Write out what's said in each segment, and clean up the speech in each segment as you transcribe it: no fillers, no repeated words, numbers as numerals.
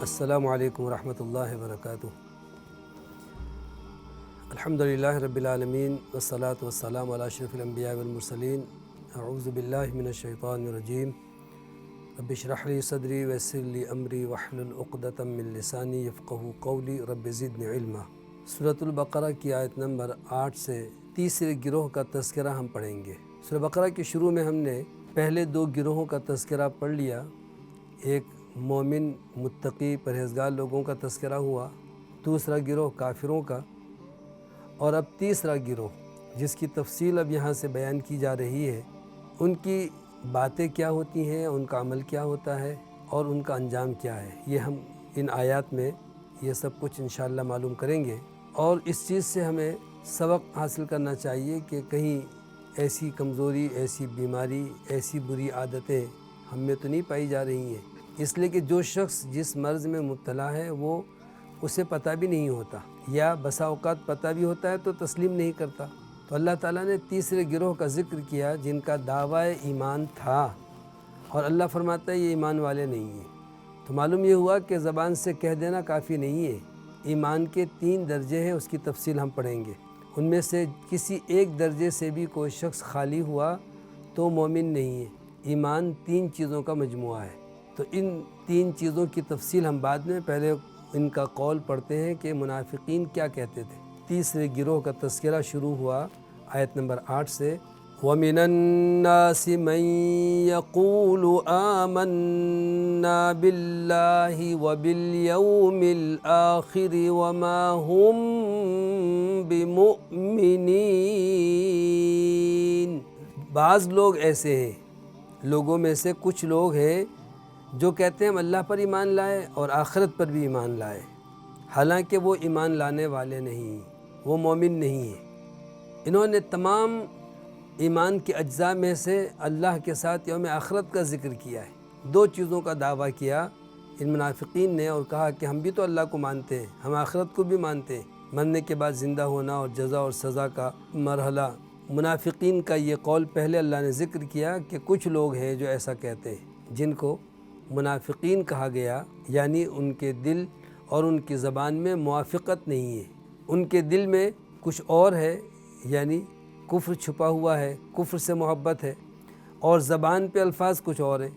السلام علیکم ورحمۃ اللہ وبرکاتہ۔ الحمدللہ رب العالمین والصلاة والسلام علی اشرف الانبیاء والمرسلین۔ اعوذ باللہ من الشیطان الرجیم۔ رب اشرح لی صدری ویسر لی امری واحلل عقدۃ من لسانی یفقہوا قولی رب زدنی علما۔ سورۃ البقرہ کی آیت نمبر 8 سے تیسرے گروہ کا تذکرہ ہم پڑھیں گے۔ سورۃ بقرہ کے شروع میں ہم نے پہلے دو گروہوں کا تذکرہ پڑھ لیا، ایک مومن متقی پرہیزگار لوگوں کا تذکرہ ہوا، دوسرا گروہ کافروں کا، اور اب تیسرا گروہ جس کی تفصیل اب یہاں سے بیان کی جا رہی ہے، ان کی باتیں کیا ہوتی ہیں، ان کا عمل کیا ہوتا ہے اور ان کا انجام کیا ہے، یہ ہم ان آیات میں یہ سب کچھ انشاءاللہ معلوم کریں گے۔ اور اس چیز سے ہمیں سبق حاصل کرنا چاہیے کہ کہیں ایسی کمزوری، ایسی بیماری، ایسی بری عادتیں ہم میں تو نہیں پائی جا رہی ہیں، اس لیے کہ جو شخص جس مرض میں مبتلا ہے وہ اسے پتہ بھی نہیں ہوتا، یا بسا اوقات پتہ بھی ہوتا ہے تو تسلیم نہیں کرتا۔ تو اللہ تعالیٰ نے تیسرے گروہ کا ذکر کیا جن کا دعویٰ ایمان تھا، اور اللہ فرماتا ہے یہ ایمان والے نہیں ہیں۔ تو معلوم یہ ہوا کہ زبان سے کہہ دینا کافی نہیں ہے، ایمان کے 3 درجے ہیں، اس کی تفصیل ہم پڑھیں گے۔ ان میں سے کسی ایک درجے سے بھی کوئی شخص خالی ہوا تو مومن نہیں ہے۔ ایمان 3 چیزوں کا مجموعہ ہے، تو ان 3 چیزوں کی تفصیل ہم بعد میں، پہلے ان کا قول پڑھتے ہیں کہ منافقین کیا کہتے تھے۔ تیسرے گروہ کا تذکرہ شروع ہوا آیت نمبر 8 سے، وَمِنَ النَّاسِ مَن يَقُولُ آمَنَّا بِاللَّهِ وَبِالْيَوْمِ الْآخِرِ وَمَا هُمْ بِمُؤْمِنِينَ۔ بعض لوگ ایسے ہیں، لوگوں میں سے کچھ لوگ ہیں جو کہتے ہیں ہم اللہ پر ایمان لائے اور آخرت پر بھی ایمان لائے، حالانکہ وہ ایمان لانے والے نہیں، وہ مومن نہیں ہیں۔ انہوں نے تمام ایمان کے اجزاء میں سے اللہ کے ساتھ یوم آخرت کا ذکر کیا ہے، 2 چیزوں کا دعویٰ کیا ان منافقین نے، اور کہا کہ ہم بھی تو اللہ کو مانتے ہیں، ہم آخرت کو بھی مانتے ہیں، مرنے کے بعد زندہ ہونا اور جزا اور سزا کا مرحلہ۔ منافقین کا یہ قول پہلے اللہ نے ذکر کیا کہ کچھ لوگ ہیں جو ایسا کہتے ہیں، جن کو منافقین کہا گیا، یعنی ان کے دل اور ان کی زبان میں موافقت نہیں ہے، ان کے دل میں کچھ اور ہے، یعنی کفر چھپا ہوا ہے، کفر سے محبت ہے، اور زبان پہ الفاظ کچھ اور ہیں،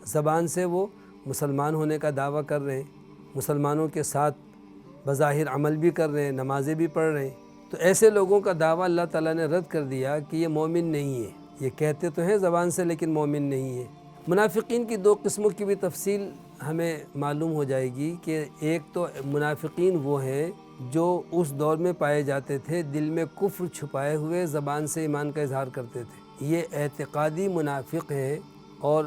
زبان سے وہ مسلمان ہونے کا دعویٰ کر رہے ہیں، مسلمانوں کے ساتھ بظاہر عمل بھی کر رہے ہیں، نمازیں بھی پڑھ رہے ہیں۔ تو ایسے لوگوں کا دعویٰ اللہ تعالیٰ نے رد کر دیا کہ یہ مومن نہیں ہے، یہ کہتے تو ہیں زبان سے لیکن مومن نہیں ہے۔ منافقین کی 2 قسموں کی بھی تفصیل ہمیں معلوم ہو جائے گی کہ ایک تو منافقین وہ ہیں جو اس دور میں پائے جاتے تھے، دل میں کفر چھپائے ہوئے زبان سے ایمان کا اظہار کرتے تھے، یہ اعتقادی منافق ہے، اور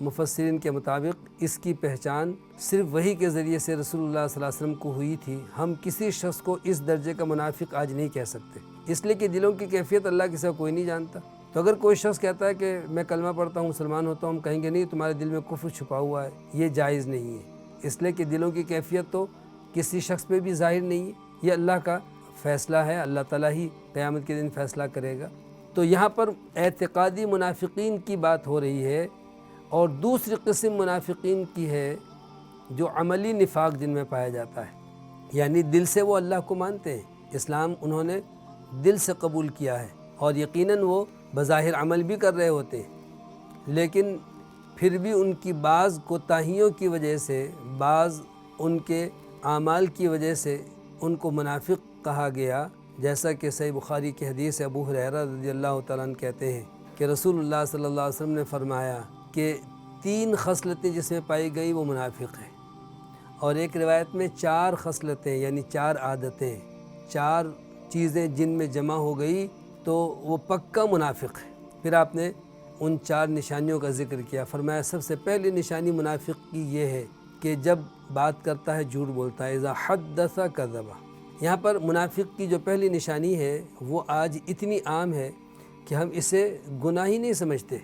مفسرین کے مطابق اس کی پہچان صرف وحی کے ذریعے سے رسول اللہ صلی اللہ علیہ وسلم کو ہوئی تھی۔ ہم کسی شخص کو اس درجے کا منافق آج نہیں کہہ سکتے، اس لیے کہ دلوں کی کیفیت اللہ کے سوا کوئی نہیں جانتا۔ تو اگر کوئی شخص کہتا ہے کہ میں کلمہ پڑھتا ہوں، مسلمان ہوتا ہوں، ہم کہیں گے نہیں تمہارے دل میں کفر چھپا ہوا ہے، یہ جائز نہیں ہے، اس لیے کہ دلوں کی کیفیت تو کسی شخص پہ بھی ظاہر نہیں ہے، یہ اللہ کا فیصلہ ہے، اللہ تعالیٰ ہی قیامت کے دن فیصلہ کرے گا۔ تو یہاں پر اعتقادی منافقین کی بات ہو رہی ہے، اور دوسری قسم منافقین کی ہے جو عملی نفاق جن میں پایا جاتا ہے، یعنی دل سے وہ اللہ کو مانتے ہیں، اسلام انہوں نے دل سے قبول کیا ہے، اور یقیناً وہ بظاہر عمل بھی کر رہے ہوتے ہیں، لیکن پھر بھی ان کی بعض کوتاہیوں کی وجہ سے، بعض ان کے اعمال کی وجہ سے ان کو منافق کہا گیا، جیسا کہ صحیح بخاری کی حدیث ابو ہریرہ رضی اللہ تعالیٰ عنہ کہتے ہیں کہ رسول اللہ صلی اللہ علیہ وسلم نے فرمایا کہ 3 خصلتیں جس میں پائی گئی وہ منافق ہیں، اور ایک روایت میں 4 خصلتیں یعنی 4 عادتیں، 4 چیزیں جن میں جمع ہو گئی تو وہ پکا منافق ہے۔ پھر آپ نے ان 4 نشانیوں کا ذکر کیا، فرمایا سب سے پہلی نشانی منافق کی یہ ہے کہ جب بات کرتا ہے جھوٹ بولتا ہے، اذا حدث کذب۔ یہاں پر منافق کی جو پہلی نشانی ہے وہ آج اتنی عام ہے کہ ہم اسے گناہ ہی نہیں سمجھتے،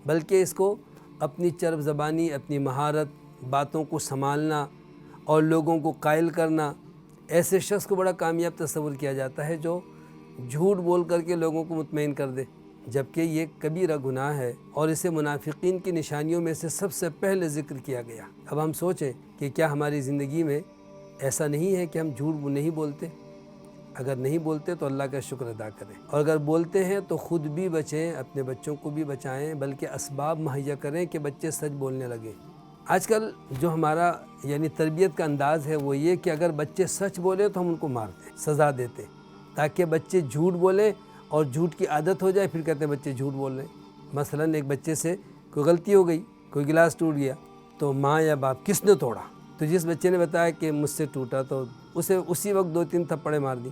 بلکہ اس کو اپنی چرب زبانی، اپنی مہارت، باتوں کو سنبھالنا اور لوگوں کو قائل کرنا، ایسے شخص کو بڑا کامیاب تصور کیا جاتا ہے جو جھوٹ بول کر کے لوگوں کو مطمئن کر دے، جبکہ یہ کبیرہ گناہ ہے اور اسے منافقین کی نشانیوں میں سے سب سے پہلے ذکر کیا گیا۔ اب ہم سوچیں کہ کیا ہماری زندگی میں ایسا نہیں ہے کہ ہم جھوٹ نہیں بولتے؟ اگر نہیں بولتے تو اللہ کا شکر ادا کریں، اور اگر بولتے ہیں تو خود بھی بچیں، اپنے بچوں کو بھی بچائیں، بلکہ اسباب مہیا کریں کہ بچے سچ بولنے لگیں۔ آج کل جو ہمارا تربیت کا انداز ہے وہ یہ کہ اگر بچے سچ بولیں تو ہم ان کو مارتے ہیں، سزا دیتے ہیں، تاکہ بچے جھوٹ بولیں اور جھوٹ کی عادت ہو جائے، پھر کہتے ہیں بچے جھوٹ بول رہے ہیں۔ مثلاً ایک بچے سے کوئی غلطی ہو گئی، کوئی گلاس ٹوٹ گیا، تو ماں یا باپ کس نے توڑا؟ تو جس بچے نے بتایا کہ مجھ سے ٹوٹا تو اسے اسی وقت 2-3 تھپڑے مار دی۔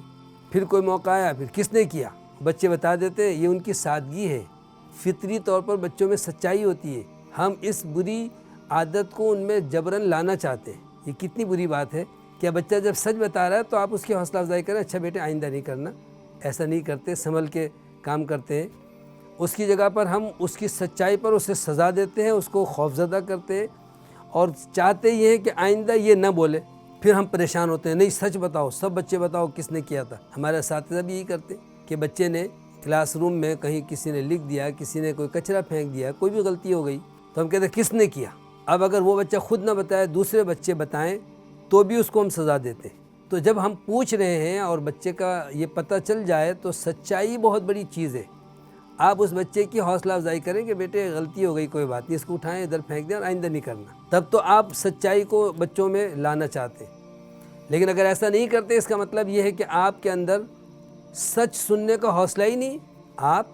پھر کوئی موقع آیا، پھر کس نے کیا؟ بچے بتا دیتے ہیں۔ یہ ان کی سادگی ہے، فطری طور پر بچوں میں سچائی ہوتی ہے۔ ہم اس بری عادت کو ان میں جبراً لانا چاہتے ہیں۔ یہ کتنی بری بات ہے کہ بچہ جب سچ بتا رہا ہے تو آپ اس کی حوصلہ افزائی کریں، اچھا بیٹے آئندہ نہیں کرنا، ایسا نہیں کرتے، سنبھل کے کام کرتے ہیں۔ اس کی جگہ پر ہم اس کی سچائی پر اسے سزا دیتے ہیں، اس کو خوفزدہ کرتے ہیں، اور چاہتے یہ ہیں کہ آئندہ یہ نہ بولے۔ پھر ہم پریشان ہوتے ہیں، نہیں سچ بتاؤ، سب بچے بتاؤ کس نے کیا تھا۔ ہمارے اساتذہ بھی یہی کرتے کہ بچے نے کلاس روم میں کہیں کسی نے لکھ دیا، کسی نے کوئی کچرا پھینک دیا، کوئی بھی غلطی ہو گئی، تو ہم کہتے ہیں کس نے کیا۔ اب اگر وہ بچہ خود نہ بتائے، دوسرے بچے بتائیں تو بھی اس کو ہم سزا دیتے ہیں۔ تو جب ہم پوچھ رہے ہیں اور بچے کا یہ پتہ چل جائے تو سچائی بہت بڑی چیز ہے۔ آپ اس بچے کی حوصلہ افزائی کریں کہ بیٹے غلطی ہو گئی، کوئی بات نہیں، اس کو اٹھائیں، ادھر پھینک دیں اور آئندہ نہیں کرنا۔ تب تو آپ سچائی کو بچوں میں لانا چاہتے ہیں۔ لیکن اگر ایسا نہیں کرتے، اس کا مطلب یہ ہے کہ آپ کے اندر سچ سننے کا حوصلہ ہی نہیں، آپ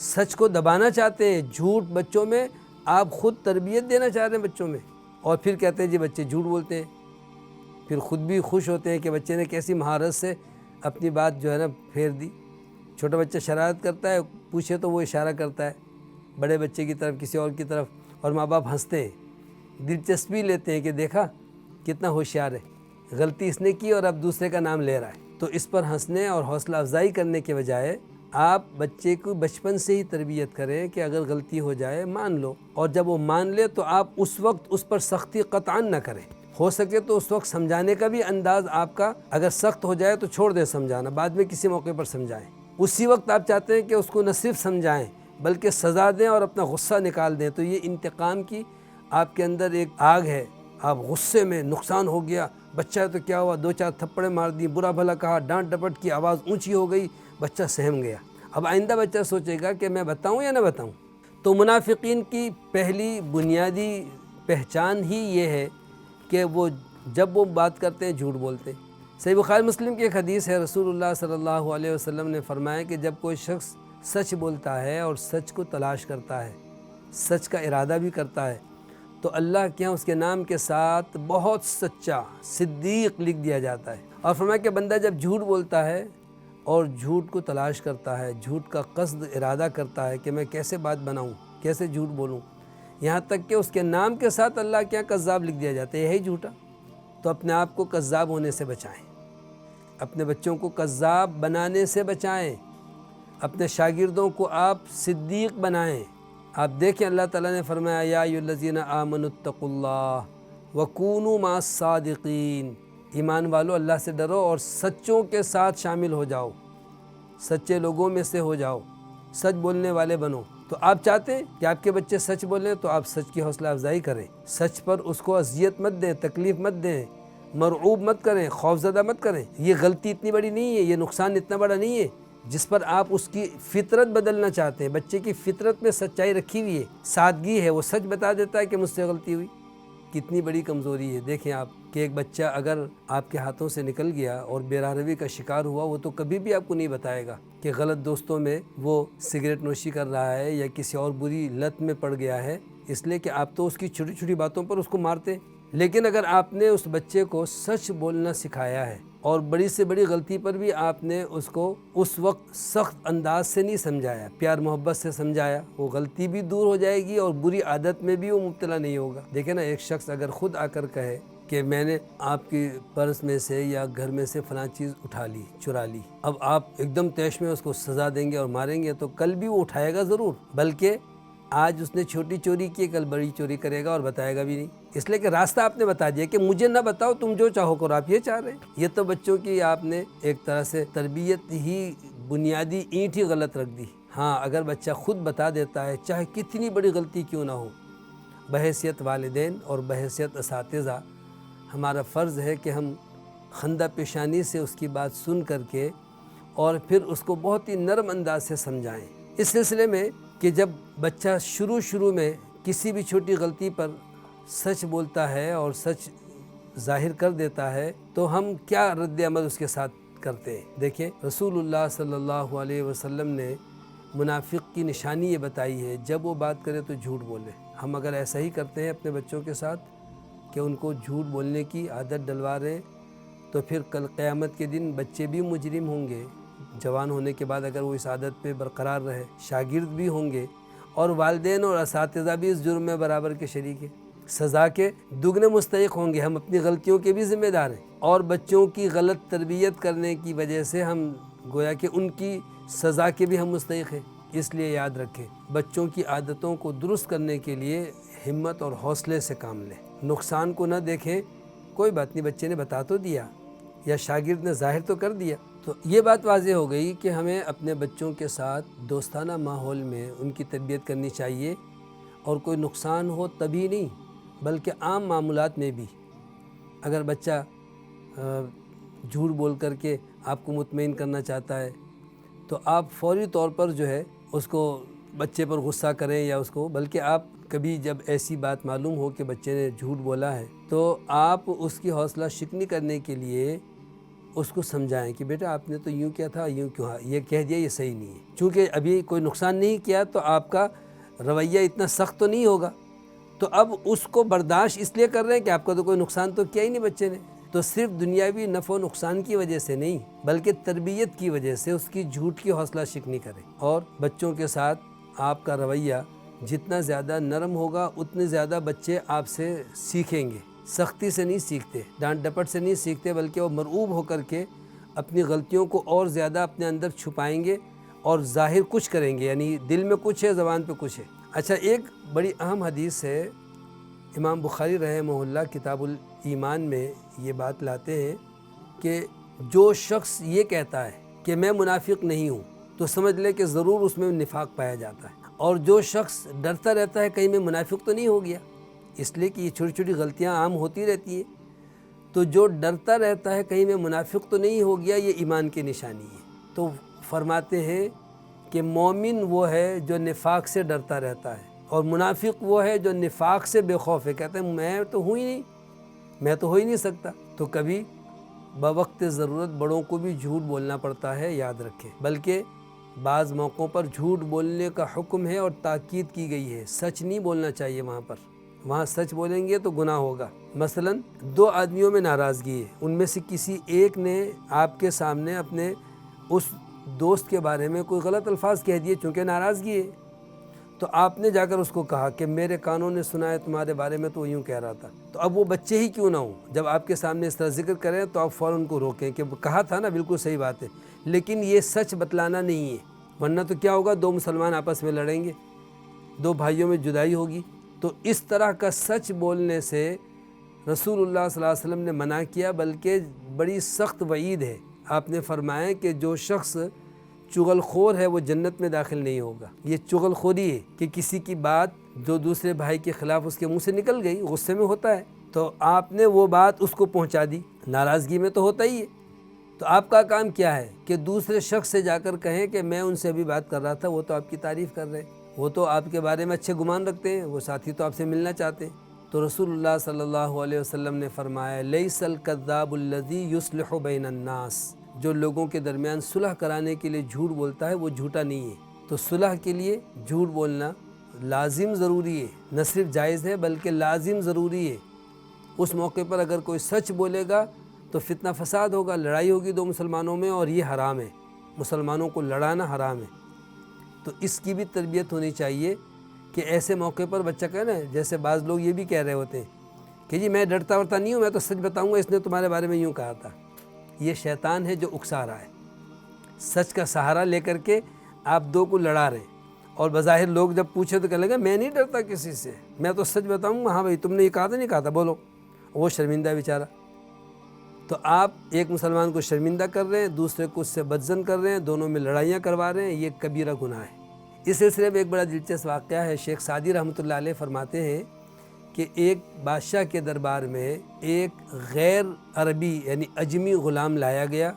سچ کو دبانا چاہتے ہیں۔ جھوٹ بچوں میں آپ خود تربیت دینا چاہتے ہیں بچوں میں، اور پھر کہتے ہیں جی بچے جھوٹ بولتے ہیں۔ پھر خود بھی خوش ہوتے ہیں کہ بچے نے کیسی مہارت سے اپنی بات پھیر دی۔ چھوٹا بچہ شرارت کرتا ہے، پوچھے تو وہ اشارہ کرتا ہے بڑے بچے کی طرف، کسی اور کی طرف، اور ماں باپ ہنستے ہیں، دلچسپی لیتے ہیں کہ دیکھا کتنا ہوشیار ہے، غلطی اس نے کی اور اب دوسرے کا نام لے رہا ہے۔ تو اس پر ہنسنے اور حوصلہ افزائی کرنے کے بجائے آپ بچے کو بچپن سے ہی تربیت کریں کہ اگر غلطی ہو جائے مان لو، اور جب وہ مان لے تو آپ اس وقت اس پر سختی قطعاً نہ کریں۔ ہو سکے تو اس وقت سمجھانے کا بھی انداز آپ کا اگر سخت ہو جائے تو چھوڑ دیں سمجھانا، بعد میں کسی موقع پر سمجھائیں۔ اسی وقت آپ چاہتے ہیں کہ اس کو نہ صرف سمجھائیں بلکہ سزا دیں اور اپنا غصہ نکال دیں، تو یہ انتقام کی آپ کے اندر ایک آگ ہے۔ آپ غصے میں نقصان ہو گیا، بچہ ہے تو کیا ہوا، 2-4 تھپڑے مار دی، برا بھلا کہا، ڈانٹ ڈپٹ کی، آواز اونچی ہو گئی، بچہ سہم گیا۔ اب آئندہ بچہ سوچے گا کہ میں بتاؤں یا نہ بتاؤں۔ تو منافقین کی پہلی بنیادی پہچان ہی یہ ہے کہ وہ جب وہ بات کرتے ہیں جھوٹ بولتے ہیں۔ صحیح بخاری مسلم کی ایک حدیث ہے، رسول اللہ صلی اللہ علیہ وسلم نے فرمایا کہ جب کوئی شخص سچ بولتا ہے اور سچ کو تلاش کرتا ہے، سچ کا ارادہ بھی کرتا ہے، تو اللہ کے ہاں اس کے نام کے ساتھ بہت سچا صدیق لکھ دیا جاتا ہے۔ اور فرمایا کہ بندہ جب جھوٹ بولتا ہے اور جھوٹ کو تلاش کرتا ہے، جھوٹ کا قصد ارادہ کرتا ہے کہ میں کیسے بات بناؤں، کیسے جھوٹ بولوں، یہاں تک کہ اس کے نام کے ساتھ اللہ کے ہاں کذاب لکھ دیا جاتا ہے، یہی جھوٹا۔ تو اپنے آپ کو کذاب ہونے سے بچائیں، اپنے بچوں کو کذاب بنانے سے بچائیں، اپنے شاگردوں کو آپ صدیق بنائیں۔ آپ دیکھیں اللہ تعالیٰ نے فرمایا یا ایھا الذین آمنوا اتقوا اللہ وکونوا مع الصادقین، ایمان والو اللہ سے ڈرو اور سچوں کے ساتھ شامل ہو جاؤ، سچے لوگوں میں سے ہو جاؤ، سچ بولنے والے بنو۔ تو آپ چاہتے ہیں کہ آپ کے بچے سچ بولیں تو آپ سچ کی حوصلہ افزائی کریں، سچ پر اس کو اذیت مت دیں، تکلیف مت دیں، مرعوب مت کریں، خوفزدہ مت کریں۔ یہ غلطی اتنی بڑی نہیں ہے، یہ نقصان اتنا بڑا نہیں ہے جس پر آپ اس کی فطرت بدلنا چاہتے ہیں۔ بچے کی فطرت میں سچائی رکھی ہوئی ہے، سادگی ہے، وہ سچ بتا دیتا ہے کہ مجھ سے غلطی ہوئی۔ کتنی بڑی کمزوری ہے۔ دیکھیں آپ کہ ایک بچہ اگر آپ کے ہاتھوں سے نکل گیا اور بے راہروی کا شکار ہوا، وہ تو کبھی بھی آپ کو نہیں بتائے گا کہ غلط دوستوں میں وہ سگریٹ نوشی کر رہا ہے یا کسی اور بری لت میں پڑ گیا ہے، اس لیے کہ آپ تو اس کی چھوٹی چھوٹی باتوں پر اس کو مارتے۔ لیکن اگر آپ نے اس بچے کو سچ بولنا سکھایا ہے اور بڑی سے بڑی غلطی پر بھی آپ نے اس کو اس وقت سخت انداز سے نہیں سمجھایا، پیار محبت سے سمجھایا، وہ غلطی بھی دور ہو جائے گی اور بری عادت میں بھی وہ مبتلا نہیں ہوگا۔ دیکھیں نا، ایک شخص اگر خود آ کر کہے کہ میں نے آپ کی پرس میں سے یا گھر میں سے فلاں چیز اٹھا لی، چرا لی، اب آپ ایک دم تیش میں اس کو سزا دیں گے اور ماریں گے تو کل بھی وہ اٹھائے گا ضرور، بلکہ آج اس نے چھوٹی چوری کی، کل بڑی چوری کرے گا اور بتائے گا بھی نہیں، اس لیے کہ راستہ آپ نے بتا دیا کہ مجھے نہ بتاؤ، تم جو چاہو کرو، آپ یہ چاہ رہے ہیں۔ یہ تو بچوں کی آپ نے ایک طرح سے تربیت ہی بنیادی اینٹ ہی غلط رکھ دی۔ ہاں اگر بچہ خود بتا دیتا ہے، چاہے کتنی بڑی غلطی کیوں نہ ہو، بحیثیت والدین اور بحیثیت اساتذہ ہمارا فرض ہے کہ ہم خندہ پیشانی سے اس کی بات سن کر کے اور پھر اس کو بہت ہی نرم انداز سے سمجھائیں۔ اس سلسلے میں کہ جب بچہ شروع میں کسی بھی چھوٹی غلطی پر سچ بولتا ہے اور سچ ظاہر کر دیتا ہے تو ہم کیا رد عمل اس کے ساتھ کرتے ہیں۔ دیکھیں رسول اللہ صلی اللہ علیہ وسلم نے منافق کی نشانی یہ بتائی ہے، جب وہ بات کرے تو جھوٹ بولے۔ ہم اگر ایسا ہی کرتے ہیں اپنے بچوں کے ساتھ کہ ان کو جھوٹ بولنے کی عادت ڈلوا رہے ہیں تو پھر کل قیامت کے دن بچے بھی مجرم ہوں گے، جوان ہونے کے بعد اگر وہ اس عادت پہ برقرار رہے، شاگرد بھی ہوں گے اور والدین اور اساتذہ بھی اس جرم میں برابر کے شریک ہیں، سزا کے دگنے مستحق ہوں گے۔ ہم اپنی غلطیوں کے بھی ذمہ دار ہیں اور بچوں کی غلط تربیت کرنے کی وجہ سے ہم گویا کہ ان کی سزا کے بھی ہم مستحق ہیں۔ اس لیے یاد رکھیں، بچوں کی عادتوں کو درست کرنے کے لیے ہمت اور حوصلے سے کام لیں، نقصان کو نہ دیکھیں، کوئی بات نہیں، بچے نے بتا تو دیا یا شاگرد نے ظاہر تو کر دیا۔ تو یہ بات واضح ہو گئی کہ ہمیں اپنے بچوں کے ساتھ دوستانہ ماحول میں ان کی تربیت کرنی چاہیے، اور کوئی نقصان ہو تبھی نہیں بلکہ عام معاملات میں بھی۔ اگر بچہ جھوٹ بول کر کے آپ کو مطمئن کرنا چاہتا ہے تو آپ فوری طور پر جو ہے اس کو بچے پر غصہ کریں یا اس کو، بلکہ آپ کبھی جب ایسی بات معلوم ہو کہ بچے نے جھوٹ بولا ہے تو آپ اس کی حوصلہ شکنی کرنے کے لیے اس کو سمجھائیں کہ بیٹا آپ نے تو یوں کیا تھا، یوں کیوں یہ کہہ دیا، یہ صحیح نہیں ہے۔ چونکہ ابھی کوئی نقصان نہیں کیا تو آپ کا رویہ اتنا سخت تو نہیں ہوگا، تو اب اس کو برداشت اس لیے کر رہے ہیں کہ آپ کا تو کوئی نقصان تو کیا ہی نہیں بچے نے، تو صرف دنیاوی نفع و نقصان کی وجہ سے نہیں بلکہ تربیت کی وجہ سے اس کی جھوٹ کی حوصلہ شکنی کریں۔ اور بچوں کے ساتھ آپ کا رویہ جتنا زیادہ نرم ہوگا اتنے زیادہ بچے آپ سے سیکھیں گے۔ سختی سے نہیں سیکھتے، ڈانٹ ڈپٹ سے نہیں سیکھتے، بلکہ وہ مرعوب ہو کر کے اپنی غلطیوں کو اور زیادہ اپنے اندر چھپائیں گے اور ظاہر کچھ کریں گے، یعنی دل میں کچھ ہے، زبان پہ کچھ ہے۔ اچھا، ایک بڑی اہم حدیث ہے، امام بخاری رحمہ اللہ کتاب الایمان میں یہ بات لاتے ہیں کہ جو شخص یہ کہتا ہے کہ میں منافق نہیں ہوں تو سمجھ لے کہ ضرور اس میں نفاق پایا جاتا ہے، اور جو شخص ڈرتا رہتا ہے کہیں میں منافق تو نہیں ہو گیا، اس لیے کہ یہ چھوٹی چھوٹی غلطیاں عام ہوتی رہتی ہیں، تو جو ڈرتا رہتا ہے کہیں میں منافق تو نہیں ہو گیا، یہ ایمان کی نشانی ہے۔ تو فرماتے ہیں کہ مومن وہ ہے جو نفاق سے ڈرتا رہتا ہے، اور منافق وہ ہے جو نفاق سے بے خوف ہے، کہتے ہیں میں تو ہوں ہی نہیں، میں تو ہو ہی نہیں سکتا۔ تو کبھی بوقت ضرورت بڑوں کو بھی جھوٹ بولنا پڑتا ہے، یاد رکھیں، بلکہ بعض موقعوں پر جھوٹ بولنے کا حکم ہے اور تاکید کی گئی ہے، سچ نہیں بولنا چاہیے وہاں سچ بولیں گے تو گناہ ہوگا۔ مثلا 2 آدمیوں میں ناراضگی ہے، ان میں سے کسی ایک نے آپ کے سامنے اپنے اس دوست کے بارے میں کوئی غلط الفاظ کہہ دیے، چونکہ ناراضگی ہے، تو آپ نے جا کر اس کو کہا کہ میرے کانوں نے سنا ہے تمہارے بارے میں تو وہ یوں کہہ رہا تھا، تو اب وہ بچے ہی کیوں نہ ہوں، جب آپ کے سامنے اس طرح ذکر کریں تو آپ فوراً ان کو روکیں کہ کہا تھا نا، بالکل صحیح بات ہے، لیکن یہ سچ بتلانا نہیں ہے، ورنہ تو کیا ہوگا، 2 مسلمان آپس میں لڑیں گے، 2 بھائیوں میں جدائی ہوگی۔ تو اس طرح کا سچ بولنے سے رسول اللہ صلی اللہ علیہ وسلم نے منع کیا، بلکہ بڑی سخت وعید ہے۔ آپ نے فرمایا کہ جو شخص چغل خور ہے وہ جنت میں داخل نہیں ہوگا۔ یہ چغل خوری ہے کہ کسی کی بات جو دوسرے بھائی کے خلاف اس کے منہ سے نکل گئی، غصے میں ہوتا ہے، تو آپ نے وہ بات اس کو پہنچا دی، ناراضگی میں تو ہوتا ہی ہے، تو آپ کا کام کیا ہے کہ دوسرے شخص سے جا کر کہیں کہ میں ان سے ابھی بات کر رہا تھا، وہ تو آپ کی تعریف کر رہے ہیں، وہ تو آپ کے بارے میں اچھے گمان رکھتے ہیں، وہ ساتھی تو آپ سے ملنا چاہتے ہیں۔ تو رسول اللہ صلی اللہ علیہ وسلم نے فرمایا لیس الکذاب الذی یصلح بین الناس، جو لوگوں کے درمیان صلح کرانے کے لیے جھوٹ بولتا ہے وہ جھوٹا نہیں ہے۔ تو صلح کے لیے جھوٹ بولنا لازم ضروری ہے، نہ صرف جائز ہے بلکہ لازم ضروری ہے۔ اس موقع پر اگر کوئی سچ بولے گا تو فتنہ فساد ہوگا، لڑائی ہوگی 2 مسلمانوں میں، اور یہ حرام ہے، مسلمانوں کو لڑانا حرام ہے۔ تو اس کی بھی تربیت ہونی چاہیے کہ ایسے موقع پر بچہ کہنا ہے، جیسے بعض لوگ یہ بھی کہہ رہے ہوتے ہیں کہ جی میں ڈرتا ورتا نہیں ہوں، میں تو سچ بتاؤں گا، اس نے تمہارے بارے میں یوں کہا تھا۔ یہ شیطان ہے جو اکسا رہا ہے، سچ کا سہارا لے کر کے آپ دو کو لڑا رہے ہیں، اور بظاہر لوگ جب پوچھے تو کہنے لگے میں نہیں ڈرتا کسی سے، میں تو سچ بتاؤں گا، ہاں بھائی تم نے یہ کہا تھا نہیں کہا تھا بولو، وہ شرمندہ بیچارہ۔ تو آپ ایک مسلمان کو شرمندہ کر رہے ہیں، دوسرے کو اس سے بدظن کر رہے ہیں، دونوں میں لڑائیاں کروا رہے ہیں، یہ کبیرہ گناہ ہے۔ اس سلسلے میں ایک بڑا دلچسپ واقعہ ہے، شیخ سعدی رحمۃ اللہ علیہ فرماتے ہیں کہ ایک بادشاہ کے دربار میں ایک غیر عربی یعنی اجمی غلام لایا گیا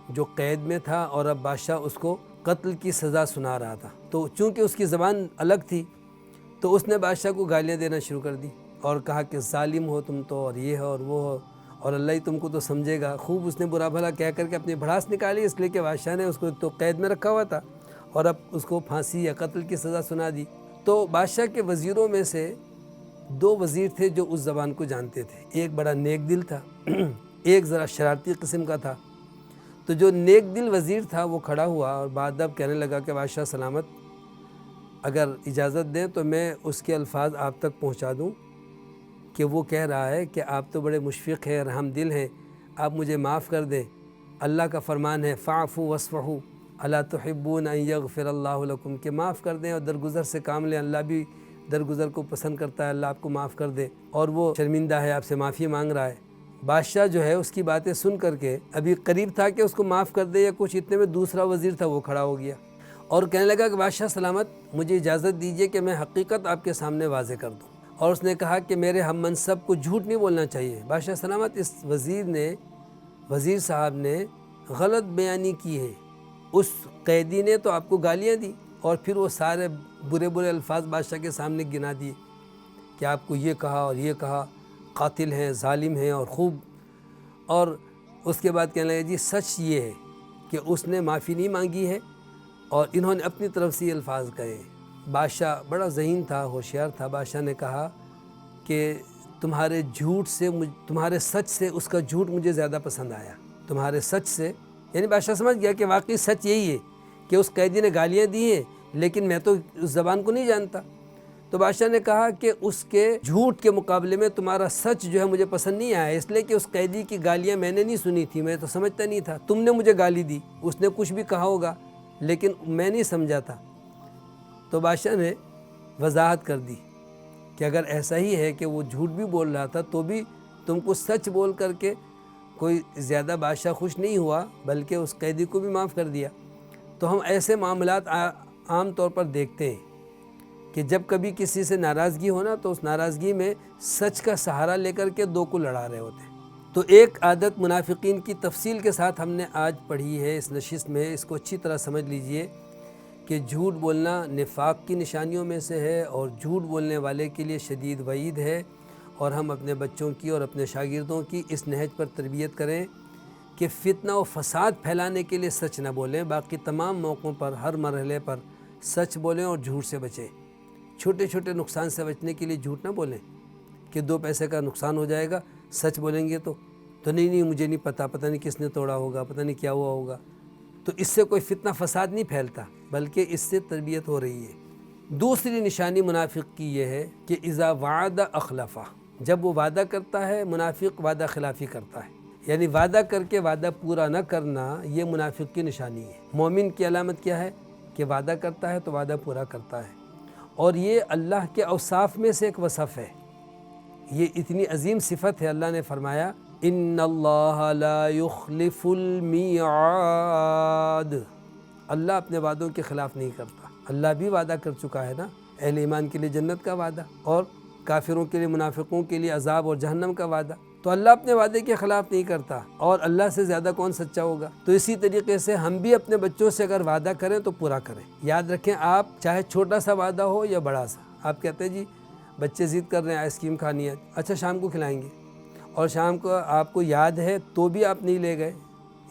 جو قید میں تھا، اور اب بادشاہ اس کو قتل کی سزا سنا رہا تھا۔ تو چونکہ اس کی زبان الگ تھی تو اس نے بادشاہ کو گالیاں دینا شروع کر دی اور کہا کہ ظالم ہو تم تو، اور یہ ہو اور وہ ہو، اور اللہ ہی تم کو تو سمجھے گا۔ خوب اس نے برا بھلا کہہ کر کے اپنی بھڑاس نکالی، اس لیے کہ بادشاہ نے اس کو تو قید میں رکھا ہوا تھا اور اب اس کو پھانسی یا قتل کی سزا سنا دی۔ تو بادشاہ کے وزیروں میں سے دو وزیر تھے جو اس زبان کو جانتے تھے، ایک بڑا نیک دل تھا، ایک ذرا شرارتی قسم کا تھا۔ تو جو نیک دل وزیر تھا وہ کھڑا ہوا اور بعد اب کہنے لگا کہ بادشاہ سلامت، اگر اجازت دیں تو میں اس کے الفاظ آپ تک پہنچا دوں کہ وہ کہہ رہا ہے کہ آپ تو بڑے مشفق ہیں، رحم دل ہیں، آپ مجھے معاف کر دیں۔ اللہ کا فرمان ہے فاعفوا واصفحوا الا تحبون ان یغفر اللہ لکم، کہ معاف کر دیں اور درگزر سے کام لیں، اللہ بھی درگزر کو پسند کرتا ہے، اللہ آپ کو معاف کر دے، اور وہ شرمندہ ہے، آپ سے معافی مانگ رہا ہے۔ بادشاہ جو ہے اس کی باتیں سن کر کے ابھی قریب تھا کہ اس کو معاف کر دے یا کچھ، اتنے میں دوسرا وزیر تھا وہ کھڑا ہو گیا اور کہنے لگا کہ بادشاہ سلامت، مجھے اجازت دیجئے کہ میں حقیقت آپ کے سامنے واضح کر دوں۔ اور اس نے کہا کہ میرے ہم منصب کو جھوٹ نہیں بولنا چاہیے۔ بادشاہ سلامت، اس وزیر صاحب نے غلط بیانی کی ہے، اس قیدی نے تو آپ کو گالیاں دی اور پھر وہ سارے برے برے الفاظ بادشاہ کے سامنے گنا دیے کہ آپ کو یہ کہا اور یہ کہا، قاتل ہیں، ظالم ہیں، اور خوب، اور اس کے بعد کہنے لگے جی سچ یہ ہے کہ اس نے معافی نہیں مانگی ہے اور انہوں نے اپنی طرف سے یہ الفاظ کہے۔ بادشاہ بڑا ذہین تھا، ہوشیار تھا، بادشاہ نے کہا کہ تمہارے جھوٹ سے تمہارے سچ سے اس کا جھوٹ مجھے زیادہ پسند آیا، تمہارے سچ سے، یعنی بادشاہ سمجھ گیا کہ واقعی سچ یہی ہے کہ اس قیدی نے گالیاں دی ہیں لیکن میں تو اس زبان کو نہیں جانتا۔ تو بادشاہ نے کہا کہ اس کے جھوٹ کے مقابلے میں تمہارا سچ جو ہے مجھے پسند نہیں آیا، اس لیے کہ اس قیدی کی گالیاں میں نے نہیں سنی تھی، میں تو سمجھتا نہیں تھا، تم نے مجھے گالی دی، اس نے کچھ بھی کہا ہوگا لیکن میں نہیں سمجھا تھا۔ تو بادشاہ نے وضاحت کر دی کہ اگر ایسا ہی ہے کہ وہ جھوٹ بھی بول رہا تھا تو بھی تم کو سچ بول کر کے کوئی زیادہ بادشاہ خوش نہیں ہوا، بلکہ اس قیدی کو بھی معاف کر دیا۔ تو ہم ایسے معاملات عام طور پر دیکھتے ہیں کہ جب کبھی کسی سے ناراضگی ہونا تو اس ناراضگی میں سچ کا سہارا لے کر کے دو کو لڑا رہے ہوتے ہیں۔ تو ایک عادت منافقین کی تفصیل کے ساتھ ہم نے آج پڑھی ہے اس نشست میں، اس کو اچھی طرح سمجھ لیجئے کہ جھوٹ بولنا نفاق کی نشانیوں میں سے ہے اور جھوٹ بولنے والے کے لیے شدید وعید ہے، اور ہم اپنے بچوں کی اور اپنے شاگردوں کی اس نہج پر تربیت کریں کہ فتنہ و فساد پھیلانے کے لیے سچ نہ بولیں، باقی تمام موقعوں پر ہر مرحلے پر سچ بولیں اور جھوٹ سے بچیں۔ چھوٹے چھوٹے نقصان سے بچنے کے لیے جھوٹ نہ بولیں کہ 2 پیسے کا نقصان ہو جائے گا، سچ بولیں گے تو نہیں مجھے نہیں پتہ نہیں کس نے توڑا ہوگا، پتہ نہیں کیا ہوا ہوگا، تو اس سے کوئی فتنہ فساد نہیں پھیلتا بلکہ اس سے تربیت ہو رہی ہے۔ دوسری نشانی منافق کی یہ ہے کہ اذا وعد اخلف، جب وہ وعدہ کرتا ہے منافق وعدہ خلافی کرتا ہے، یعنی وعدہ کر کے وعدہ پورا نہ کرنا، یہ منافق کی نشانی ہے۔ مومن کی علامت کیا ہے کہ وعدہ کرتا ہے تو وعدہ پورا کرتا ہے، اور یہ اللہ کے اوصاف میں سے ایک وصف ہے، یہ اتنی عظیم صفت ہے۔ اللہ نے فرمایا ان اللہ لا یخلف المیعاد، اللہ اپنے وعدوں کے خلاف نہیں کرتا۔ اللہ بھی وعدہ کر چکا ہے نا، اہل ایمان کے لیے جنت کا وعدہ اور کافروں کے لیے منافقوں کے لیے عذاب اور جہنم کا وعدہ، تو اللہ اپنے وعدے کے خلاف نہیں کرتا، اور اللہ سے زیادہ کون سچا ہوگا؟ تو اسی طریقے سے ہم بھی اپنے بچوں سے اگر وعدہ کریں تو پورا کریں۔ یاد رکھیں، آپ چاہے چھوٹا سا وعدہ ہو یا بڑا سا، آپ کہتے ہیں جی بچے ضد کر رہے ہیں آئس کریم کھانی ہے، اچھا شام کو کھلائیں گے، اور شام کو آپ کو یاد ہے تو بھی آپ نہیں لے گئے،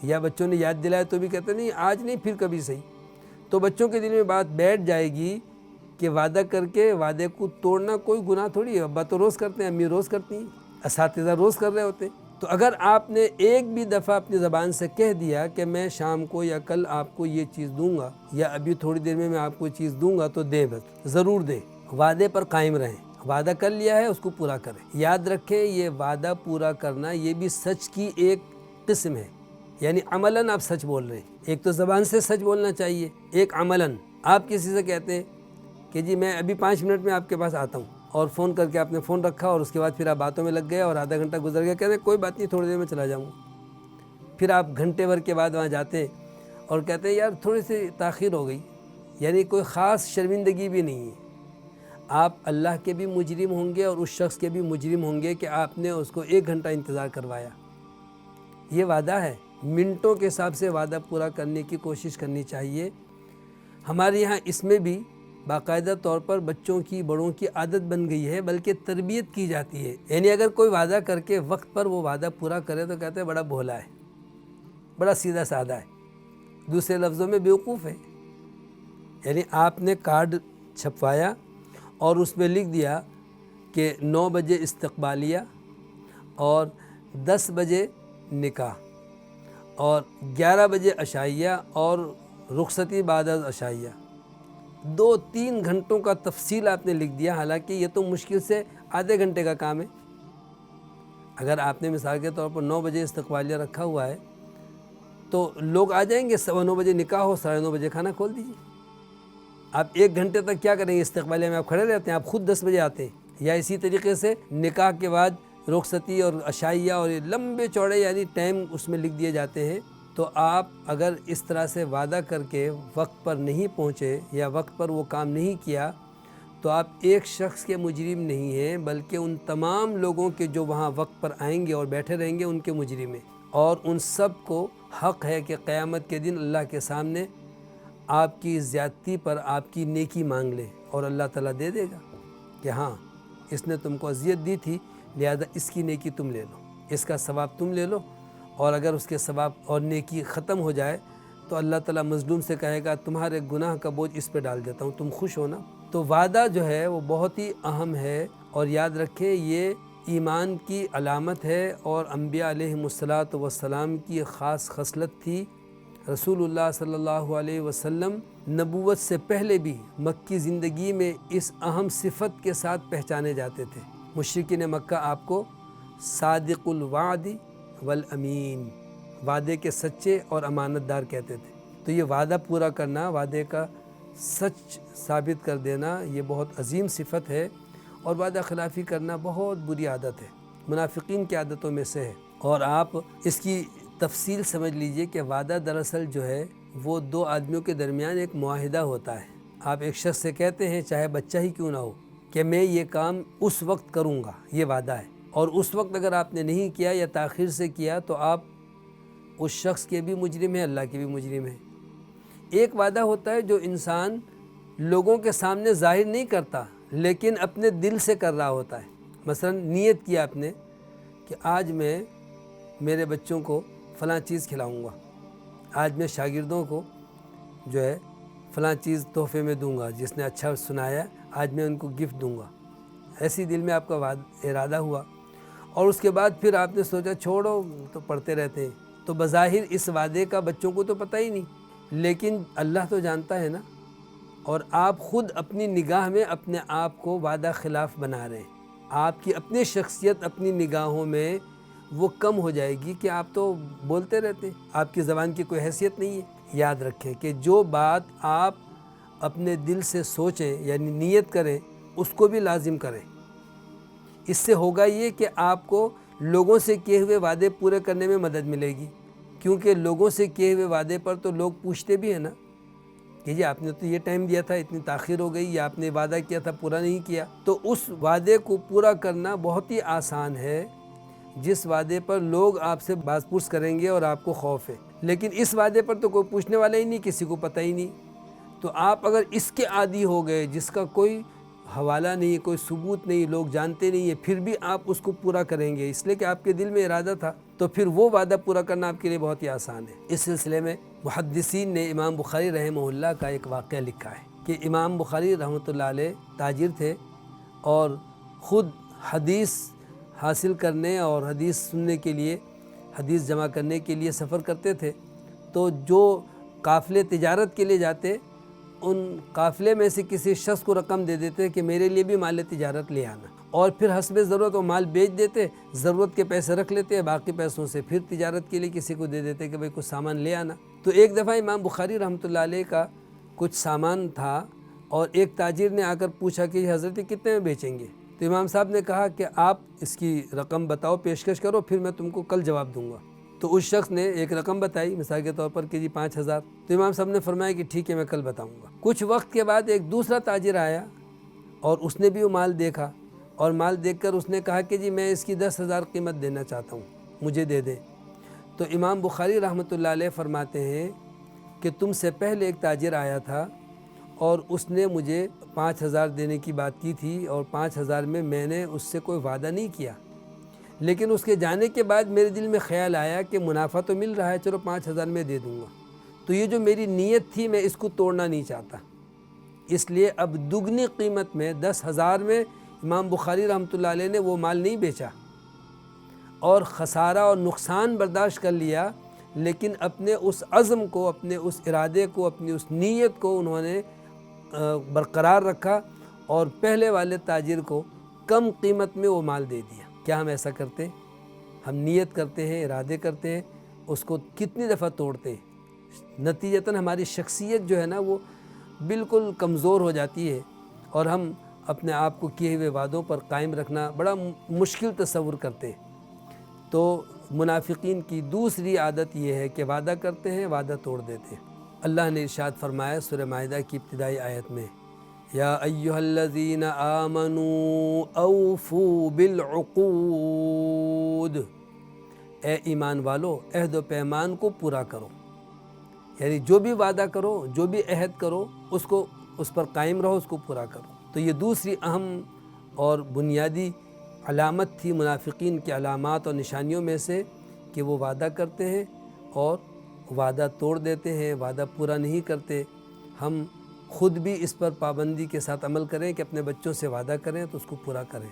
یا بچوں نے یاد دلایا تو بھی کہتے نہیں آج نہیں پھر کبھی صحیح، تو بچوں کے دل میں بات بیٹھ جائے گی کہ وعدہ کر کے وعدے کو توڑنا کوئی گناہ تھوڑی ہے، ابا تو روز کرتے ہیں، امی روز کرتی ہیں، اساتذہ روز کر رہے ہوتے ہیں۔ تو اگر آپ نے ایک بھی دفعہ اپنی زبان سے کہہ دیا کہ میں شام کو یا کل آپ کو یہ چیز دوں گا، یا ابھی تھوڑی دیر میں آپ کو چیز دوں گا، تو دیں، بس ضرور دیں، وعدے پر قائم رہیں، وعدہ کر لیا ہے اس کو پورا کریں۔ یاد رکھیں یہ وعدہ پورا کرنا یہ بھی سچ کی ایک قسم ہے، یعنی عملاً آپ سچ بول رہے ہیں۔ ایک تو زبان سے سچ بولنا چاہیے، ایک عملاً آپ کسی سے کہتے ہیں کہ جی میں ابھی 5 منٹ میں آپ کے پاس آتا ہوں، اور فون کر کے آپ نے فون رکھا اور اس کے بعد پھر آپ باتوں میں لگ گئے اور آدھا گھنٹہ گزر گیا، کہتے ہیں کوئی بات نہیں تھوڑی دیر میں چلا جاؤں گا۔ پھر آپ گھنٹے بھر کے بعد وہاں جاتے ہیں اور کہتے ہیں یار تھوڑی سی تاخیر ہو گئی، یعنی کوئی خاص شرمندگی بھی نہیں ہے۔ آپ اللہ کے بھی مجرم ہوں گے اور اس شخص کے بھی مجرم ہوں گے کہ آپ نے اس کو 1 گھنٹہ انتظار کروایا۔ یہ وعدہ ہے، منٹوں کے حساب سے وعدہ پورا کرنے کی کوشش کرنی چاہیے۔ ہمارے یہاں اس میں بھی باقاعدہ طور پر بچوں کی بڑوں کی عادت بن گئی ہے، بلکہ تربیت کی جاتی ہے، یعنی اگر کوئی وعدہ کر کے وقت پر وہ وعدہ پورا کرے تو کہتے ہیں بڑا بھولا ہے، بڑا سیدھا سادہ ہے، دوسرے لفظوں میں بیوقوف ہے۔ یعنی آپ نے کارڈ چھپوایا اور اس میں لکھ دیا کہ 9 بجے استقبالیہ اور 10 بجے نکاح اور 11 بجے عشائیہ اور رخصتی بعد از عشائیہ، 2-3 گھنٹوں کا تفصیل آپ نے لکھ دیا، حالانکہ یہ تو مشکل سے آدھے گھنٹے کا کام ہے۔ اگر آپ نے مثال کے طور پر 9 بجے استقبالیہ رکھا ہوا ہے تو لوگ آ جائیں گے، 9:15 بجے نکاح ہو، 9:30 بجے کھانا کھول دیجیے۔ آپ 1 گھنٹے تک کیا کریں گے؟ استقبالیہ میں آپ کھڑے رہتے ہیں، آپ خود 10 بجے آتے ہیں۔ یا اسی طریقے سے نکاح کے بعد رخصتی اور عشائیہ اور لمبے چوڑے یعنی ٹائم اس میں لکھ دیے جاتے ہیں۔ تو آپ اگر اس طرح سے وعدہ کر کے وقت پر نہیں پہنچے یا وقت پر وہ کام نہیں کیا تو آپ ایک شخص کے مجرم نہیں ہیں، بلکہ ان تمام لوگوں کے جو وہاں وقت پر آئیں گے اور بیٹھے رہیں گے ان کے مجرم ہیں، اور ان سب کو حق ہے کہ قیامت کے دن اللہ کے سامنے آپ کی زیادتی پر آپ کی نیکی مانگ لے، اور اللہ تعالیٰ دے دے گا کہ ہاں اس نے تم کو اذیت دی تھی لہذا اس کی نیکی تم لے لو، اس کا ثواب تم لے لو، اور اگر اس کے ثواب اور نیکی ختم ہو جائے تو اللہ تعالیٰ مظلوم سے کہے گا تمہارے گناہ کا بوجھ اس پہ ڈال دیتا ہوں، تم خوش ہو نا۔ تو وعدہ جو ہے وہ بہت ہی اہم ہے، اور یاد رکھیں یہ ایمان کی علامت ہے اور انبیاء علیہم السلام کی ایک خاص خصلت تھی۔ رسول اللہ صلی اللہ علیہ وسلم نبوت سے پہلے بھی مکی زندگی میں اس اہم صفت کے ساتھ پہچانے جاتے تھے۔ مشرکین مکہ آپ کو صادق الوعد والامین، وعدے کے سچے اور امانت دار کہتے تھے۔ تو یہ وعدہ پورا کرنا، وعدے کا سچ ثابت کر دینا، یہ بہت عظیم صفت ہے، اور وعدہ خلافی کرنا بہت بری عادت ہے، منافقین کی عادتوں میں سے ہے۔ اور آپ اس کی تفصیل سمجھ لیجئے کہ وعدہ دراصل جو ہے وہ 2 آدمیوں کے درمیان ایک معاہدہ ہوتا ہے۔ آپ ایک شخص سے کہتے ہیں چاہے بچہ ہی کیوں نہ ہو کہ میں یہ کام اس وقت کروں گا، یہ وعدہ ہے، اور اس وقت اگر آپ نے نہیں کیا یا تاخیر سے کیا تو آپ اس شخص کے بھی مجرم ہیں، اللہ کے بھی مجرم ہیں۔ ایک وعدہ ہوتا ہے جو انسان لوگوں کے سامنے ظاہر نہیں کرتا لیکن اپنے دل سے کر رہا ہوتا ہے۔ مثلا نیت کیا آپ نے کہ آج میں میرے بچوں کو فلاں چیز کھلاؤں گا، آج میں شاگردوں کو جو ہے فلاں چیز تحفے میں دوں گا، جس نے اچھا سنایا آج میں ان کو گفٹ دوں گا، ایسی دل میں آپ کا ارادہ ہوا، اور اس کے بعد پھر آپ نے سوچا چھوڑو تو پڑھتے رہتے ہیں، تو بظاہر اس وعدے کا بچوں کو تو پتہ ہی نہیں، لیکن اللہ تو جانتا ہے نا، اور آپ خود اپنی نگاہ میں اپنے آپ کو وعدہ خلاف بنا رہے ہیں۔ آپ کی اپنی شخصیت اپنی نگاہوں میں وہ کم ہو جائے گی کہ آپ تو بولتے رہتے ہیں، آپ کی زبان کی کوئی حیثیت نہیں ہے۔ یاد رکھیں کہ جو بات آپ اپنے دل سے سوچیں یعنی نیت کریں اس کو بھی لازم کریں۔ اس سے ہوگا یہ کہ آپ کو لوگوں سے کیے ہوئے وعدے پورے کرنے میں مدد ملے گی، کیونکہ لوگوں سے کیے ہوئے وعدے پر تو لوگ پوچھتے بھی ہیں نا کہ جی آپ نے تو یہ ٹائم دیا تھا، اتنی تاخیر ہو گئی، یا آپ نے وعدہ کیا تھا پورا نہیں کیا۔ تو اس وعدے کو پورا کرنا بہت ہی آسان ہے جس وعدے پر لوگ آپ سے باز پرس کریں گے اور آپ کو خوف ہے، لیکن اس وعدے پر تو کوئی پوچھنے والا ہی نہیں، کسی کو پتہ ہی نہیں۔ تو آپ اگر اس کے عادی ہو گئے جس کا کوئی حوالہ نہیں، کوئی ثبوت نہیں، لوگ جانتے نہیں ہیں، پھر بھی آپ اس کو پورا کریں گے اس لیے کہ آپ کے دل میں ارادہ تھا، تو پھر وہ وعدہ پورا کرنا آپ کے لیے بہت ہی آسان ہے۔ اس سلسلے میں محدثین نے امام بخاری رحمہ اللہ کا ایک واقعہ لکھا ہے کہ امام بخاری رحمۃ اللہ علیہ تاجر تھے اور خود حدیث حاصل کرنے اور حدیث سننے کے لیے، حدیث جمع کرنے کے لیے سفر کرتے تھے۔ تو جو قافلے تجارت کے لیے جاتے ان قافلے میں سے کسی شخص کو رقم دے دیتے کہ میرے لیے بھی مال تجارت لے آنا، اور پھر حسب ضرورت وہ مال بیچ دیتے، ضرورت کے پیسے رکھ لیتے، باقی پیسوں سے پھر تجارت کے لیے کسی کو دے دیتے کہ بھئی کچھ سامان لے آنا۔ تو ایک دفعہ امام بخاری رحمۃ اللہ علیہ کا کچھ سامان تھا اور ایک تاجر نے آ کر پوچھا کہ حضرت کتنے میں بیچیں گے؟ تو امام صاحب نے کہا کہ آپ اس کی رقم بتاؤ، پیشکش کرو، پھر میں تم کو کل جواب دوں گا۔ تو اس شخص نے ایک رقم بتائی مثال کے طور پر کہ جی 5,000۔ تو امام صاحب نے فرمایا کہ ٹھیک ہے میں کل بتاؤں گا۔ کچھ وقت کے بعد ایک دوسرا تاجر آیا اور اس نے بھی وہ مال دیکھا، اور مال دیکھ کر اس نے کہا کہ جی میں اس کی 10,000 قیمت دینا چاہتا ہوں، مجھے دے دیں۔ تو امام بخاری رحمۃ اللہ علیہ فرماتے ہیں کہ تم سے پہلے ایک تاجر آیا تھا اور اس نے مجھے 5,000 دینے کی بات کی تھی، اور 5,000 میں نے اس سے کوئی وعدہ نہیں کیا، لیکن اس کے جانے کے بعد میرے دل میں خیال آیا کہ منافع تو مل رہا ہے، چلو 5,000 میں دے دوں گا، تو یہ جو میری نیت تھی میں اس کو توڑنا نہیں چاہتا، اس لیے اب دگنی قیمت میں 10,000 میں امام بخاری رحمۃ اللہ علیہ نے وہ مال نہیں بیچا اور خسارہ اور نقصان برداشت کر لیا، لیکن اپنے اس عزم کو، اپنے اس ارادے کو، اپنی اس نیت کو انہوں نے برقرار رکھا اور پہلے والے تاجر کو کم قیمت میں وہ مال دے دیا۔ کیا ہم ایسا کرتے؟ ہم نیت کرتے ہیں، ارادے کرتے ہیں، اس کو کتنی دفعہ توڑتے ہیں، نتیجتاً ہماری شخصیت جو ہے نا وہ بالکل کمزور ہو جاتی ہے، اور ہم اپنے آپ کو کیے ہوئے وعدوں پر قائم رکھنا بڑا مشکل تصور کرتے ہیں۔ تو منافقین کی دوسری عادت یہ ہے کہ وعدہ کرتے ہیں، وعدہ توڑ دیتے ہیں۔ اللہ نے ارشاد فرمایا سورہ مائدہ کی ابتدائی آیت میں، یا ایھا الذین آمنوا اوفوا بالعقود، اے ایمان والو عہد و پیمان کو پورا کرو، یعنی جو بھی وعدہ کرو، جو بھی عہد کرو، اس پر قائم رہو، اس کو پورا کرو۔ تو یہ دوسری اہم اور بنیادی علامت تھی منافقین کی علامات اور نشانیوں میں سے کہ وہ وعدہ کرتے ہیں اور وعدہ توڑ دیتے ہیں، وعدہ پورا نہیں کرتے۔ ہم خود بھی اس پر پابندی کے ساتھ عمل کریں کہ اپنے بچوں سے وعدہ کریں تو اس کو پورا کریں،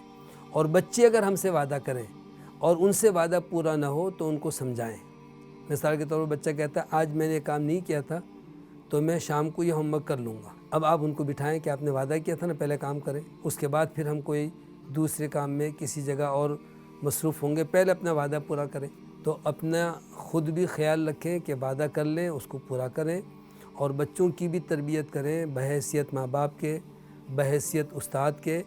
اور بچے اگر ہم سے وعدہ کریں اور ان سے وعدہ پورا نہ ہو تو ان کو سمجھائیں۔ مثال کے طور پر بچہ کہتا ہے آج میں نے کام نہیں کیا تھا تو میں شام کو یہ ہوم ورک کر لوں گا، اب آپ ان کو بٹھائیں کہ آپ نے وعدہ کیا تھا نا، پہلے کام کریں، اس کے بعد پھر ہم کوئی دوسرے کام میں کسی جگہ اور مصروف ہوں گے، پہلے اپنا وعدہ پورا کریں۔ تو اپنا خود بھی خیال رکھیں کہ وعدہ کر لیں، اس کو پورا کریں، اور بچوں کی بھی تربیت کریں بحیثیت ماں باپ کے، بحیثیت استاد کے،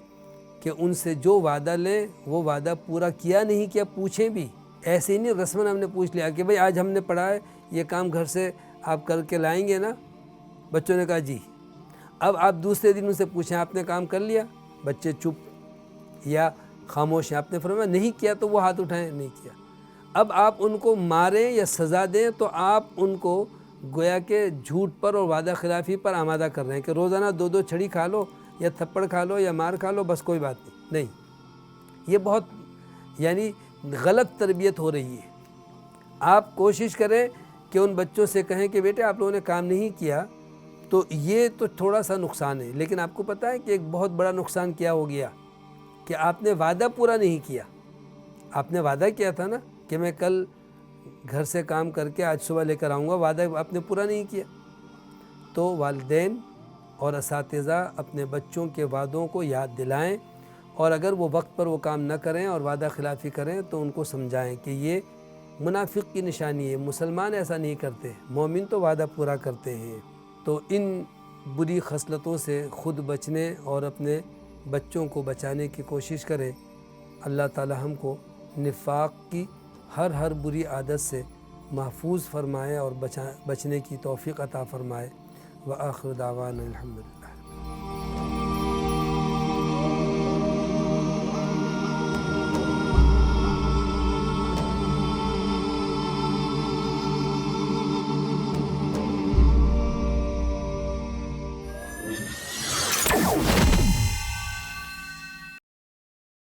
کہ ان سے جو وعدہ لیں وہ وعدہ پورا کیا نہیں کیا پوچھیں بھی۔ ایسے ہی نہیں رسماً ہم نے پوچھ لیا کہ بھئی آج ہم نے پڑھا ہے یہ کام گھر سے آپ کر کے لائیں گے نا؟ بچوں نے کہا جی۔ اب آپ دوسرے دن ان سے پوچھیں آپ نے کام کر لیا؟ بچے چپ یا خاموش ہیں۔ آپ نے فرمایا نہیں کیا تو وہ ہاتھ اٹھائیں، نہیں کیا۔ اب آپ ان کو ماریں یا سزا دیں تو آپ ان کو گویا کہ جھوٹ پر اور وعدہ خلافی پر آمادہ کر رہے ہیں کہ روزانہ 2 چھڑی کھا لو یا تھپڑ کھا لو یا مار کھا لو، بس کوئی بات نہیں۔ یہ بہت یعنی غلط تربیت ہو رہی ہے۔ آپ کوشش کریں کہ ان بچوں سے کہیں کہ بیٹے آپ لوگوں نے کام نہیں کیا، تو یہ تو تھوڑا سا نقصان ہے، لیکن آپ کو پتہ ہے کہ ایک بہت بڑا نقصان کیا ہو گیا کہ آپ نے وعدہ پورا نہیں کیا۔ آپ نے وعدہ کیا تھا نا کہ میں کل گھر سے کام کر کے آج صبح لے کر آؤں گا، وعدہ آپ نے پورا نہیں کیا۔ تو والدین اور اساتذہ اپنے بچوں کے وعدوں کو یاد دلائیں، اور اگر وہ وقت پر وہ کام نہ کریں اور وعدہ خلافی کریں تو ان کو سمجھائیں کہ یہ منافق کی نشانی ہے، مسلمان ایسا نہیں کرتے، مومن تو وعدہ پورا کرتے ہیں۔ تو ان بری خصلتوں سے خود بچنے اور اپنے بچوں کو بچانے کی کوشش کریں۔ اللہ تعالی ہم کو نفاق کی ہر بری عادت سے محفوظ فرمائے اور بچنے کی توفیق عطا فرمائے۔ وآخر دعوانا الحمدللہ۔